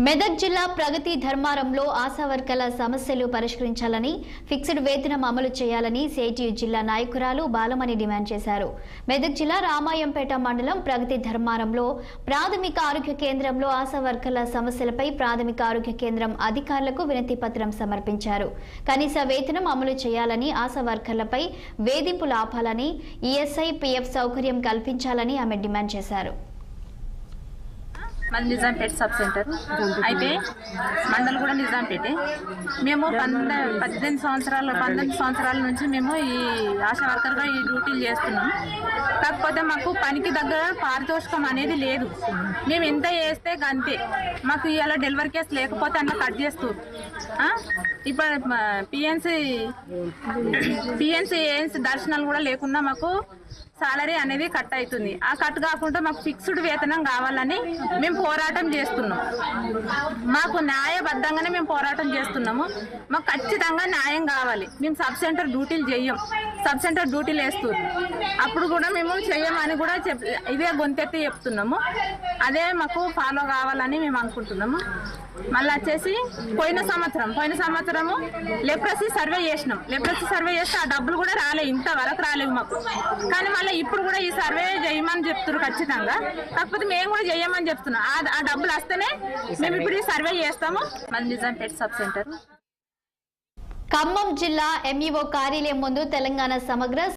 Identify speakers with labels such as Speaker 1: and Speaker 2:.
Speaker 1: మెదక్ జిల్లా ప్రగతి ధర్మారంలో ఆశా వర్కర్ల సమస్యలు పరిష్కరించాలని ఫిక్స్డ్ వేతనం అమలు చేయాలని సిఐటియు జిల్లా నాయకురాలు బాలమణి డిమాండ్ చేశారు. మెదక్ జిల్లా రామాయంపేట మండలం ప్రగతి ధర్మారంలో ప్రాథమిక ఆరోగ్య కేంద్రంలో ఆశా వర్కర్ల సమస్యలపై ప్రాథమిక ఆరోగ్య కేంద్రం అధికారులకు వినతి పత్రం సమర్పించారు. కనీస వేతనం అమలు చేయాలని, ఆశా వర్కర్లపై వేధింపులు ఆపాలని, ఈఎస్ఐ పిఎఫ్ సౌకర్యం కల్పించాలని ఆమె డిమాండ్ చేశారు.
Speaker 2: మాది నిజాంపేట సబ్ సెంటర్ అయితే మండల్ కూడా నిజాంపేటే. మేము 18 సంవత్సరాల నుంచి మేము ఈ ఆశా వర్కర్గా ఈ డ్యూటీలు చేస్తున్నాం. కాకపోతే మాకు పనికి దగ్గర పారితోషికం అనేది లేదు. మేము ఎంత చేస్తే అంతే. మాకు ఇవాళ డెలివరీ కేసు లేకపోతే అన్న కట్ చేస్తూ ఇప్పుడు పిఎన్సీ దర్శనాలు కూడా లేకుండా మాకు సాలరీ అనేది కట్ అవుతుంది. ఆ కట్ కాకుండా మాకు ఫిక్స్డ్ వేతనం కావాలని మేము పోరాటం చేస్తున్నాం. మాకు న్యాయబద్ధంగానే మేము పోరాటం చేస్తున్నాము. మాకు ఖచ్చితంగా న్యాయం కావాలి. మేము సబ్ సెంటర్ డ్యూటీలు చెయ్యం, సబ్ సెంటర్ డ్యూటీలు వేస్తున్నాం. అప్పుడు కూడా మేము చెయ్యమని కూడా ఇదే గొంతెత్తి చెప్తున్నాము. అదే మాకు ఫాలో కావాలని మేము అనుకుంటున్నాము. మళ్ళీ వచ్చేసి పోయిన సంవత్సరము లెప్రసీ సర్వే చేసినాం. లెప్రసీ సర్వే చేస్తే ఆ డబ్బులు కూడా రాలేదు, ఇంతవరకు రాలేవు మాకు. కానీ మళ్ళీ ఇప్పుడు కూడా ఈ సర్వే చేయమని చెప్తున్నారు ఖచ్చితంగా. కాకపోతే మేము కూడా చేయమని చెప్తున్నాం. ఆ డబ్బులు వస్తేనే మేము ఇప్పుడు ఈ సర్వే చేస్తాము. మళ్ళీ నిజాంపేట సబ్ సెంటర్.
Speaker 1: ఖమ్మం జిల్లా ఎంఈఓ కార్యాలయం ముందు తెలంగాణ సమగ్ర